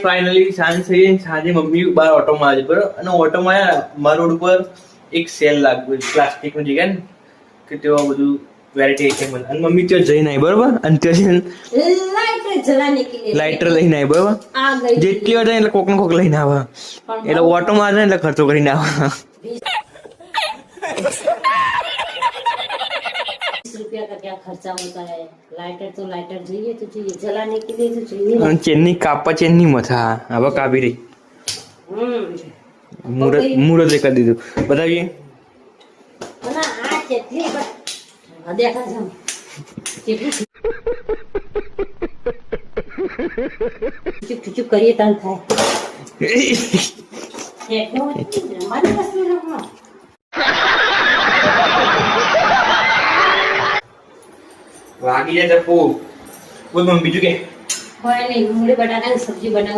Finally સાંજ થઈ ગઈ. સાંજે મમ્મી બહાર ઓટો મારે છે બરોબર, અને ઓટોમાં મારા રોડ ઉપર એક સેલ લાગ્યું પ્લાસ્ટિક નું જગ્યા ને કે તેવા બધું વેરાયટી આઈટમ મળે. અને મમ્મી ત્યાં જઈને આવી બરોબર, અને ત્યાં લાઇટર લઈને આવી બરોબર. જેટલી વાર જાય એટલે કોક ને કોક લઈને આવે, એટલે ઓટો મારે એટલે ખર્ચો કરીને આવે. ચેનની કાપા ચેનની મથા હવે કાપી રહી. મુહૂર્ત કરી દીધું. બતાવીએ ચૂપ કરીએ તાન થાય. વાગી જાય ચપ્પુ. બોલ મમ્મી બીજું કે કોઈ નહીં, ડુંગળી બટાકાની સબ્જી બનાવું.